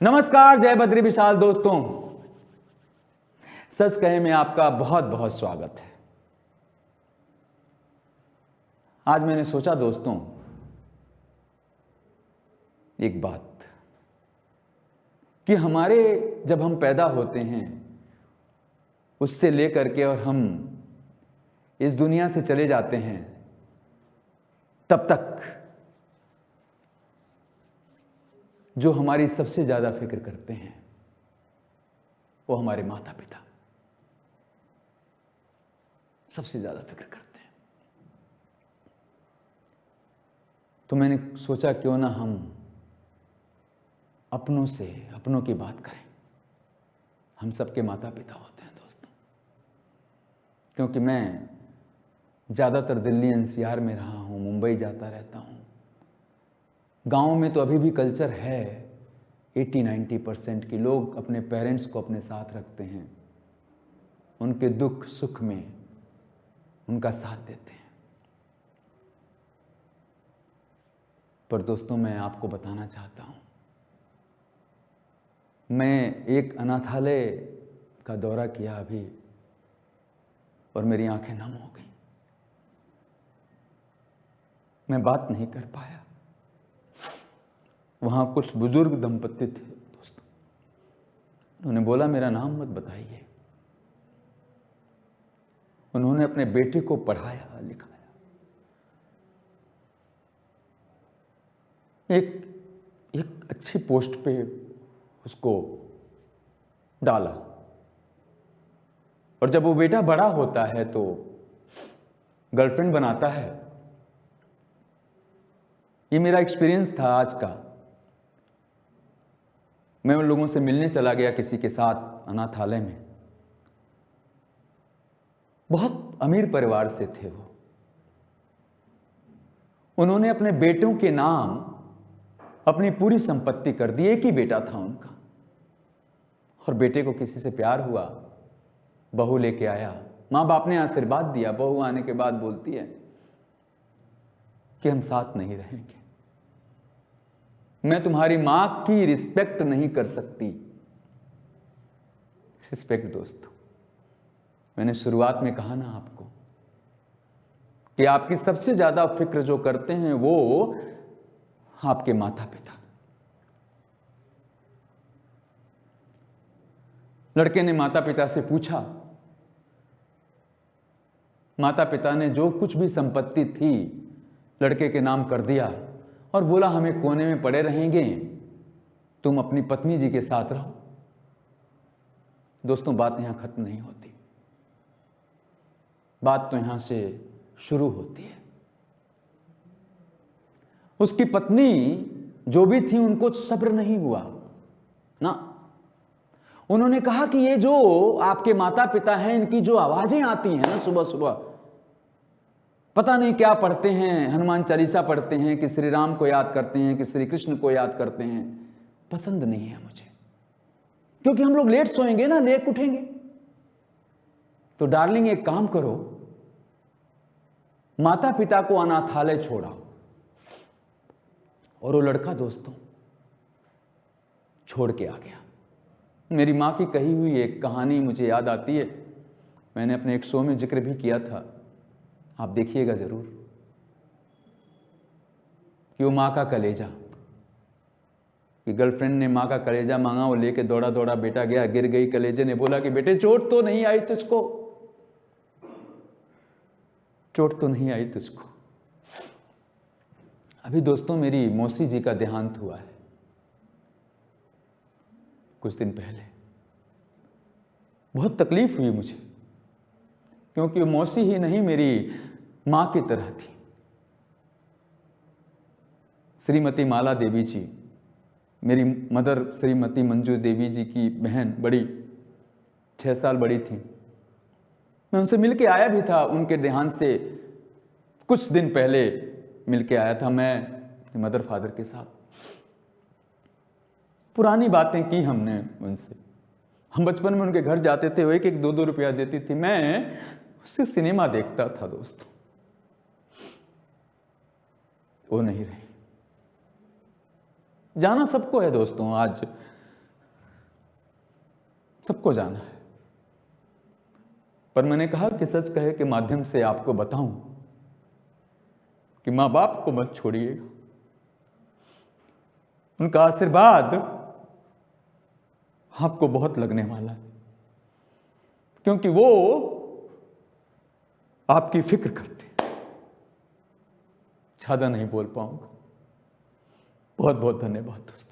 नमस्कार, जय बद्री विशाल दोस्तों। सच कहे में आपका बहुत बहुत स्वागत है। आज मैंने सोचा दोस्तों एक बात कि हमारे जब हम पैदा होते हैं उससे लेकर के और हम इस दुनिया से चले जाते हैं तब तक जो हमारी सबसे ज्यादा फिक्र करते हैं वो हमारे माता पिता सबसे ज्यादा फिक्र करते हैं। तो मैंने सोचा क्यों ना हम अपनों की बात करें। हम सबके माता पिता होते हैं दोस्तों। क्योंकि मैं ज्यादातर दिल्ली एनसीआर में रहा हूं, मुंबई जाता रहता हूं। गांव में तो अभी भी कल्चर है 80-90% की लोग अपने पेरेंट्स को अपने साथ रखते हैं, उनके दुख सुख में उनका साथ देते हैं। पर दोस्तों मैं आपको बताना चाहता हूं, मैं एक अनाथालय का दौरा किया अभी और मेरी आंखें नम हो गई। मैं बात नहीं कर पाया। वहां कुछ बुजुर्ग दंपत्ति थे दोस्तों। उन्होंने बोला मेरा नाम मत बताइए। उन्होंने अपने बेटे को पढ़ाया लिखाया, एक अच्छी पोस्ट पे उसको डाला। और जब वो बेटा बड़ा होता है तो गर्लफ्रेंड बनाता है। ये मेरा एक्सपीरियंस था आज का। मैं उन लोगों से मिलने चला गया किसी के साथ अनाथालय में। बहुत अमीर परिवार से थे वो। उन्होंने अपने बेटों के नाम अपनी पूरी संपत्ति कर दी। एक ही बेटा था उनका और बेटे को किसी से प्यार हुआ, बहू लेके आया। मां बाप ने आशीर्वाद दिया। बहू आने के बाद बोलती है कि हम साथ नहीं रहेंगे, मैं तुम्हारी मां की रिस्पेक्ट नहीं कर सकती। रिस्पेक्ट दोस्तों, मैंने शुरुआत में कहा ना आपको कि आपकी सबसे ज्यादा फिक्र जो करते हैं वो आपके माता पिता। लड़के ने माता पिता से पूछा। माता पिता ने जो कुछ भी संपत्ति थी लड़के के नाम कर दिया और बोला हमें कोने में पड़े रहेंगे, तुम अपनी पत्नी जी के साथ रहो। दोस्तों बात यहां खत्म नहीं होती। बात तो यहां से शुरू होती है। उसकी पत्नी जो भी थी उनको सब्र नहीं हुआ ना। उन्होंने कहा कि ये जो आपके माता पिता हैं इनकी जो आवाजें आती हैं ना सुबह सुबह, पता नहीं क्या पढ़ते हैं, हनुमान चालीसा पढ़ते हैं कि श्री राम को याद करते हैं कि श्री कृष्ण को याद करते हैं, पसंद नहीं है मुझे। क्योंकि हम लोग लेट सोएंगे ना, लेट उठेंगे। तो डार्लिंग एक काम करो, माता पिता को अनाथालय छोड़ाओ। और वो लड़का दोस्तों छोड़ के आ गया। मेरी मां की कही हुई एक कहानी मुझे याद आती है। मैंने अपने एक शो में जिक्र भी किया था, आप देखिएगा जरूर। कि वो मां का कलेजा, कि गर्लफ्रेंड ने मां का कलेजा मांगा, वो लेके दौड़ा दौड़ा बेटा गया, गिर गई। कलेजे ने बोला कि बेटे चोट तो नहीं आई तुझको, चोट तो नहीं आई तुझको। अभी दोस्तों मेरी मौसी जी का देहांत हुआ है कुछ दिन पहले। बहुत तकलीफ हुई मुझे, क्योंकि वो मौसी ही नहीं मेरी मां की तरह थी। श्रीमती माला देवी जी, मेरी मदर श्रीमती मंजू देवी जी की बहन, बड़ी 6 साल बड़ी थी। मैं उनसे मिलके आया भी था। उनके देहांत से कुछ दिन पहले मिलके आया था मैं मदर फादर के साथ। पुरानी बातें की हमने उनसे। हम बचपन में उनके घर जाते थे, वो 1-1, 2-2 रुपया देती थी। मैं उससे सिनेमा देखता था दोस्तों। वो नहीं रही। जाना सबको है दोस्तों। आज सबको जाना है, पर मैंने कहा कि सच कहे के माध्यम से आपको बताऊं कि मां बाप को मत छोड़िएगा। उनका आशीर्वाद आपको बहुत लगने वाला है, क्योंकि वो आपकी फिक्र करते हैं। ज्यादा नहीं बोल पाऊंगा। बहुत बहुत धन्यवाद दोस्तों।